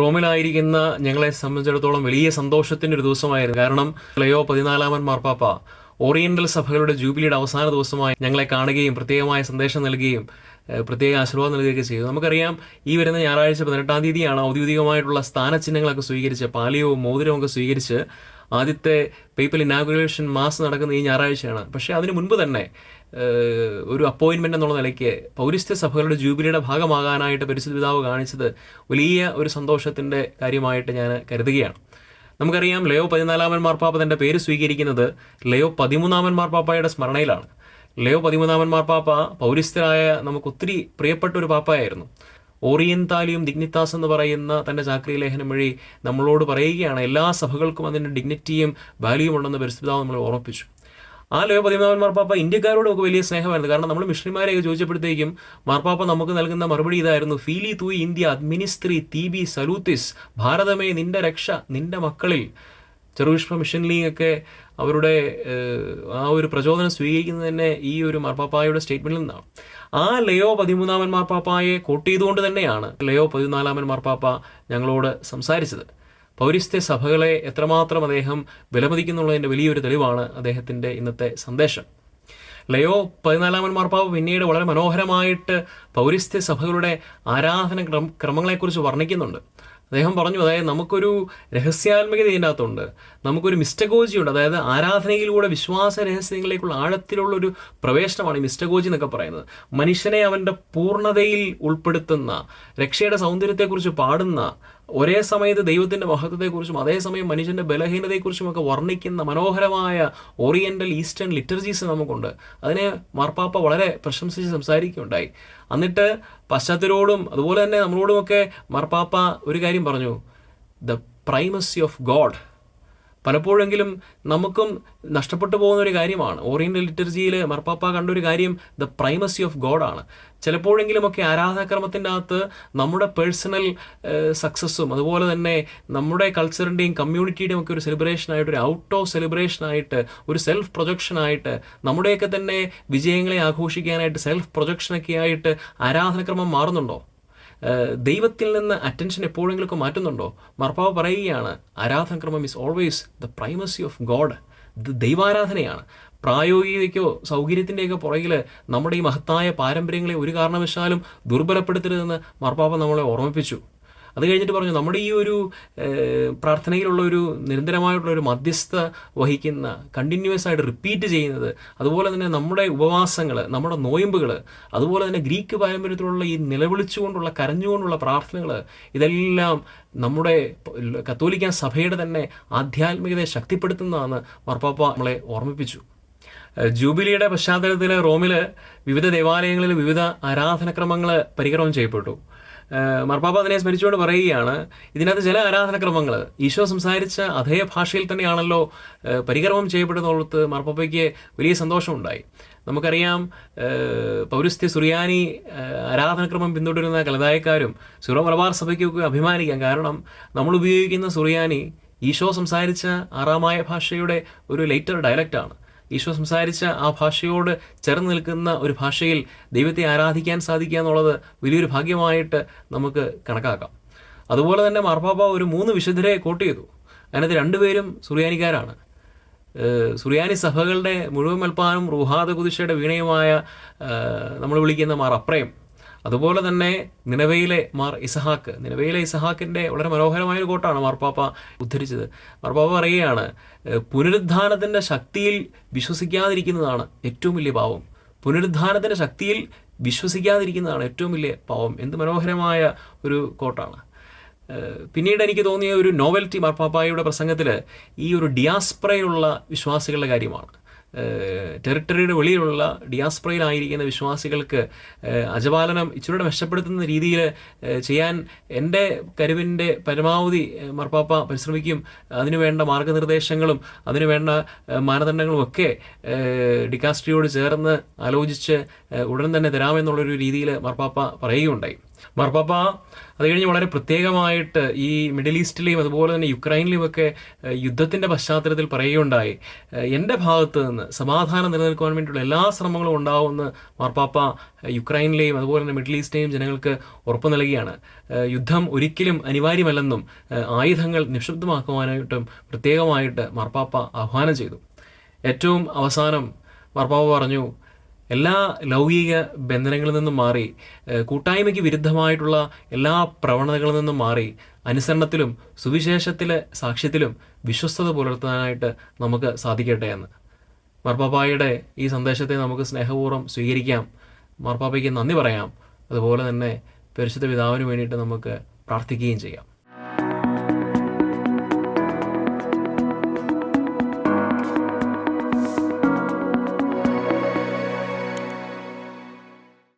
റോമിലായിരിക്കുന്ന ഞങ്ങളെ സംബന്ധിച്ചിടത്തോളം വലിയ സന്തോഷത്തിൻ്റെ ഒരു ദിവസമായിരുന്നു. കാരണം ലയോ 14 മാർപ്പാപ്പ ഓറിയന്റൽ സഭകളുടെ ജൂബിലിയുടെ അവസാന ദിവസമായി ഞങ്ങളെ കാണുകയും പ്രത്യേകമായ സന്ദേശം നൽകുകയും പ്രത്യേക ആശീർവാദം നൽകുകയൊക്കെ ചെയ്തു. നമുക്കറിയാം, ഈ വരുന്ന ഞായറാഴ്ച 18 തീയതിയാണ് ഔദ്യോഗികമായിട്ടുള്ള സ്ഥാനചിഹ്നങ്ങളൊക്കെ സ്വീകരിച്ച് പാലിയവും മോതിരവും ഒക്കെ സ്വീകരിച്ച് ആദ്യത്തെ പേപ്പൽ ഇനാഗുറേഷൻ മാസ് നടക്കുന്ന ഈ ഞായറാഴ്ചയാണ്. പക്ഷേ അതിനു മുൻപ് തന്നെ ഒരു അപ്പോയിൻമെൻ്റ് എന്നുള്ള നിലയ്ക്ക് പൗരസ്ത്യ സഭകളുടെ ജൂബിലിയുടെ ഭാഗമാകാനായിട്ട് പരിശുദ്ധ പിതാവ് കാണിച്ചത് വലിയ ഒരു സന്തോഷത്തിൻ്റെ കാര്യമായിട്ട് ഞാൻ കരുതുകയാണ്. നമുക്കറിയാം, ലയോ 14 മാർപ്പാപ്പ തൻ്റെ പേര് സ്വീകരിക്കുന്നത് ലയോ 13 മാർപ്പാപ്പയുടെ സ്മരണയിലാണ്. ലയോ 13 മാർപ്പാപ്പ പൗരസ്ത്യരായ നമുക്ക് ഒത്തിരി പ്രിയപ്പെട്ട ഒരു പാപ്പയായിരുന്നു. ഓറിയന്താലിയും ദിഗ്നിത്താസ് എന്ന് പറയുന്ന തൻ്റെ ചാക്രിക ലേഖനം വഴി നമ്മളോട് പറയുകയാണ്, എല്ലാ സഭകൾക്കും അതിൻ്റെ ഡിഗ്നിറ്റിയും വാല്യൂയും ഉണ്ടെന്ന് പരിശുദ്ധ പിതാവ് നമ്മളെ ഓർമ്മിപ്പിച്ചു. ആ ലയോ 13 മാർപ്പാപ്പ ഇന്ത്യക്കാരോട് നമുക്ക് വലിയ സ്നേഹമായിരുന്നു. കാരണം നമ്മൾ മിഷണറിമാരെയൊക്കെ ചോദിച്ചപ്പോഴത്തേക്കും മാർപ്പാപ്പ നമുക്ക് നൽകുന്ന മറുപടി ഇതായിരുന്നു: ഫീലി തൂ ഇന്ത്യ അഡ്മിനിസ്ട്രി തീബി സലൂത്തിസ്, ഭാരതമേ നിന്റെ രക്ഷ നിന്റെ മക്കളിൽ. ചെറുവിഷ്പ മിഷൻ ലീഗ് ഒക്കെ അവരുടെ ആ ഒരു പ്രചോദനം സ്വീകരിക്കുന്നത് തന്നെ ഈ ഒരു മാർപ്പാപ്പായുടെ സ്റ്റേറ്റ്മെന്റിൽ നിന്നാണ്. ആ ലയോ 13 മാർപ്പാപ്പായെ കോട്ട് ചെയ്തുകൊണ്ട് തന്നെയാണ് ലയോ 14 മാർപ്പാപ്പ ഞങ്ങളോട് സംസാരിച്ചത്. പൗരസ്ത്യ സഭകളെ എത്രമാത്രം അദ്ദേഹം വിലമതിക്കുന്നുള്ളതിൻ്റെ വലിയൊരു തെളിവാണ് അദ്ദേഹത്തിൻ്റെ ഇന്നത്തെ സന്ദേശം. ലയോ 14 മാർപ്പാപ്പ പിന്നീട് വളരെ മനോഹരമായിട്ട് പൗരസ്ത്യ സഭകളുടെ ആരാധന ക്രമങ്ങളെക്കുറിച്ച് വർണ്ണിക്കുന്നുണ്ട്. അദ്ദേഹം പറഞ്ഞു, അതായത് നമുക്കൊരു രഹസ്യാത്മകത ഇതിൻ്റെ അകത്തുണ്ട്, നമുക്കൊരു മിസ്റ്റഗോജിയുണ്ട്. അതായത് ആരാധനയിലൂടെ വിശ്വാസ രഹസ്യങ്ങളിലേക്കുള്ള ആഴത്തിലുള്ളൊരു പ്രവേശനമാണ് ഈ മിസ്റ്റഗോജി എന്നൊക്കെ പറയുന്നത്. മനുഷ്യനെ അവൻ്റെ പൂർണ്ണതയിൽ ഉൾപ്പെടുത്തുന്ന, രക്ഷയുടെ സൗന്ദര്യത്തെക്കുറിച്ച് പാടുന്ന, ഒരേ സമയത്ത് ദൈവത്തിൻ്റെ മഹത്വത്തെക്കുറിച്ചും അതേസമയം മനുഷ്യൻ്റെ ബലഹീനതയെക്കുറിച്ചും ഒക്കെ വർണ്ണിക്കുന്ന മനോഹരമായ ഓറിയൻ്റൽ ഈസ്റ്റേൺ ലിറ്റർജീസ് നമുക്കുണ്ട്. അതിനെ മാർപ്പാപ്പ വളരെ പ്രശംസിച്ച് സംസാരിക്കുകയുണ്ടായി. എന്നിട്ട് പാശ്ചാത്യരോടും അതുപോലെ തന്നെ നമ്മളോടുമൊക്കെ മാർപ്പാപ്പ ഒരു കാര്യം പറഞ്ഞു: ദ പ്രൈമസി ഓഫ് ഗോഡ്. പലപ്പോഴെങ്കിലും നമുക്കും നഷ്ടപ്പെട്ടു പോകുന്ന ഒരു കാര്യമാണ്. ഓറിയൻ്റൽ ലിറ്റർജിയിൽ മാർപ്പാപ്പ കണ്ടൊരു കാര്യം ദ പ്രൈമസി ഓഫ് ഗോഡാണ്. ചിലപ്പോഴെങ്കിലുമൊക്കെ ആരാധനാക്രമത്തിൻ്റെ അകത്ത് നമ്മുടെ പേഴ്സണൽ സക്സസ്സും അതുപോലെ തന്നെ നമ്മുടെ കൾച്ചറിൻ്റെയും കമ്മ്യൂണിറ്റിയുടെയും ഒക്കെ ഒരു സെലിബ്രേഷനായിട്ട്, ഒരു ഔട്ട് ഓഫ് സെലിബ്രേഷനായിട്ട്, ഒരു സെൽഫ് പ്രൊജക്ഷനായിട്ട്, നമ്മുടെയൊക്കെ തന്നെ വിജയങ്ങളെ ആഘോഷിക്കാനായിട്ട് സെൽഫ് പ്രൊജക്ഷനൊക്കെ ആയിട്ട് ആരാധനാക്രമം മാറുന്നുണ്ടോ? ദൈവത്തിൽ നിന്ന് അറ്റൻഷൻ എപ്പോഴെങ്കിലുമൊക്കെ മാറ്റുന്നുണ്ടോ? മാർപ്പാപ്പ പറയുകയാണ്, ആരാധനാക്രമം is always the primacy of God. ഇത് ദൈവാരാധനയാണ്. പ്രായോഗികതയ്ക്കോ സൗകര്യത്തിൻ്റെയൊക്കെ പുറകിൽ നമ്മുടെ ഈ മഹത്തായ പാരമ്പര്യങ്ങളെ ഒരു കാരണവശാലും ദുർബലപ്പെടുത്തരുതെന്ന് മാർപ്പാപ്പ നമ്മളെ ഓർമ്മിപ്പിച്ചു. അത് കഴിഞ്ഞിട്ട് പറഞ്ഞു, നമ്മുടെ ഈ ഒരു പ്രാർത്ഥനയിലുള്ള ഒരു നിരന്തരമായിട്ടുള്ളൊരു മധ്യസ്ഥ വഹിക്കുന്ന, കണ്ടിന്യൂസ് ആയിട്ട് റിപ്പീറ്റ് ചെയ്യുന്നത്, അതുപോലെ തന്നെ നമ്മുടെ ഉപവാസങ്ങൾ, നമ്മുടെ നോയമ്പുകൾ, അതുപോലെ തന്നെ ഗ്രീക്ക് പാരമ്പര്യത്തിലുള്ള ഈ നിലവിളിച്ചുകൊണ്ടുള്ള, കരഞ്ഞുകൊണ്ടുള്ള പ്രാർത്ഥനകൾ, ഇതെല്ലാം നമ്മുടെ കത്തോലിക്ക സഭയുടെ തന്നെ ആധ്യാത്മികതയെ ശക്തിപ്പെടുത്തുന്നതാണ് മാർപ്പാപ്പ നമ്മളെ ഓർമ്മിപ്പിച്ചു. ജൂബിലിയുടെ പശ്ചാത്തലത്തിൽ റോമിൽ വിവിധ ദേവാലയങ്ങളിൽ വിവിധ ആരാധനക്രമങ്ങൾ പരിക്രമം ചെയ്യപ്പെട്ടു. മാർപ്പാപ്പ അതിനെ സ്മരിച്ചുകൊണ്ട് പറയുകയാണ്, ഇതിനകത്ത് ചില ആരാധനക്രമങ്ങൾ ഈശോ സംസാരിച്ച അതേ ഭാഷയിൽ തന്നെയാണല്ലോ പരിക്രമം ചെയ്യപ്പെടുന്നുള്ളത് മാർപ്പാപ്പയ്ക്ക് വലിയ സന്തോഷമുണ്ടായി. നമുക്കറിയാം, പൗരസ്ത്യ സുറിയാനി ആരാധനക്രമം പിന്തുടരുന്ന കലതായക്കാരും സിറോ മലബാർ സഭയ്ക്കൊക്കെ അഭിമാനിക്കാം. കാരണം നമ്മൾ ഉപയോഗിക്കുന്ന സുറിയാനി ഈശോ സംസാരിച്ച ആറാമായ ഭാഷയുടെ ഒരു ലേറ്റർ ഡയലക്റ്റാണ്. ഈശോ സംസാരിച്ച ആ ഭാഷയോട് ചേർന്ന് നിൽക്കുന്ന ഒരു ഭാഷയിൽ ദൈവത്തെ ആരാധിക്കാൻ സാധിക്കുക എന്നുള്ളത് വലിയൊരു ഭാഗ്യമായിട്ട് നമുക്ക് കണക്കാക്കാം. അതുപോലെ തന്നെ മാർപ്പാപ്പ ഒരു 3 വിശുദ്ധരെ കോട്ട് ചെയ്തു. അതിനകത്ത് 2 പേരും സുറിയാനിക്കാരാണ്. സുറിയാനി സഭകളുടെ മുഴുവൻ മൽപ്പാനും റൂഹാദ കുദിശയുടെ വീണയുമായ നമ്മൾ വിളിക്കുന്ന മാർ അപ്രയം, അതുപോലെ തന്നെ നിനവയിലെ മാർ ഇസഹാക്ക്. നിനവയിലെ ഇസഹാക്കിൻ്റെ വളരെ മനോഹരമായൊരു കോട്ടാണ് മാർപ്പാപ്പ ഉദ്ധരിച്ചത്. മാർപ്പാപ്പ പറയുകയാണ്, പുനരുദ്ധാനത്തിൻ്റെ ശക്തിയിൽ വിശ്വസിക്കാതിരിക്കുന്നതാണ് ഏറ്റവും വലിയ പാവം. പുനരുദ്ധാനത്തിൻ്റെ ശക്തിയിൽ വിശ്വസിക്കാതിരിക്കുന്നതാണ് ഏറ്റവും വലിയ പാവം. എന്ത് മനോഹരമായ ഒരു കോട്ടാണ്. പിന്നീട് എനിക്ക് തോന്നിയ ഒരു നോവൽറ്റി മാർപ്പാപ്പായുടെ പ്രസംഗത്തിൽ ഈ ഒരു ഡിയാസ്പറയിലുള്ള വിശ്വാസികളുടെ കാര്യമാണ്. ടെറിട്ടറിയുടെ വെളിയിലുള്ള ഡിയാസ്പറയിലായിരിക്കുന്ന വിശ്വാസികൾക്ക് അജപാലനം ഇച്ചിരൂടെ മെച്ചപ്പെടുത്തുന്ന രീതിയിൽ ചെയ്യാൻ എൻ്റെ കരുവിൻ്റെ പരമാവധി മാർപ്പാപ്പ പരിശ്രമിക്കും. അതിനുവേണ്ട മാർഗനിർദ്ദേശങ്ങളും അതിനുവേണ്ട മാനദണ്ഡങ്ങളും ഒക്കെ ഡിക്കാസ്ട്രിയോട് ചേർന്ന് ആലോചിച്ച് ഉടൻ തന്നെ തരാമെന്നുള്ളൊരു രീതിയിൽ മാർപ്പാപ്പ പറയുകയുണ്ടായി. മാർപ്പാപ്പ അത് കഴിഞ്ഞ് വളരെ പ്രത്യേകമായിട്ട് ഈ മിഡിൽ ഈസ്റ്റിലെയും അതുപോലെ തന്നെ യുക്രൈനിലുമൊക്കെ യുദ്ധത്തിൻ്റെ പശ്ചാത്തലത്തിൽ പറയുകയുണ്ടായി, എൻ്റെ ഭാഗത്ത് നിന്ന് സമാധാനം നിലനിൽക്കുവാൻ വേണ്ടിയുള്ള എല്ലാ ശ്രമങ്ങളും ഉണ്ടാവുമെന്ന് മാർപ്പാപ്പ യുക്രൈനിലെയും അതുപോലെ തന്നെ മിഡിൽ ഈസ്റ്റിലെയും ജനങ്ങൾക്ക് ഉറപ്പ് നൽകുകയാണ്. യുദ്ധം ഒരിക്കലും അനിവാര്യമല്ലെന്നും ആയുധങ്ങൾ നിക്ഷിപ്തമാക്കുവാനായിട്ടും പ്രത്യേകമായിട്ട് മാർപ്പാപ്പ ആഹ്വാനം ചെയ്തു. ഏറ്റവും അവസാനം മാർപ്പാപ്പ പറഞ്ഞു, എല്ലാ ലൗകിക ബന്ധനങ്ങളിൽ നിന്നും മാറി, കൂട്ടായ്മയ്ക്ക് വിരുദ്ധമായിട്ടുള്ള എല്ലാ പ്രവണതകളിൽ നിന്നും മാറി, അനുസരണത്തിലും സുവിശേഷത്തിലെ സാക്ഷ്യത്തിലും വിശ്വസ്തത പുലർത്താനായിട്ട് നമുക്ക് സാധിക്കട്ടെ എന്ന്. മാർപ്പാപ്പായുടെ ഈ സന്ദേശത്തെ നമുക്ക് സ്നേഹപൂർവ്വം സ്വീകരിക്കാം, മാർപ്പാപ്പയ്ക്ക് നന്ദി പറയാം, അതുപോലെ തന്നെ പരിശുദ്ധ പിതാവിന് വേണ്ടിയിട്ട് നമുക്ക് പ്രാർത്ഥിക്കുകയും ചെയ്യാം.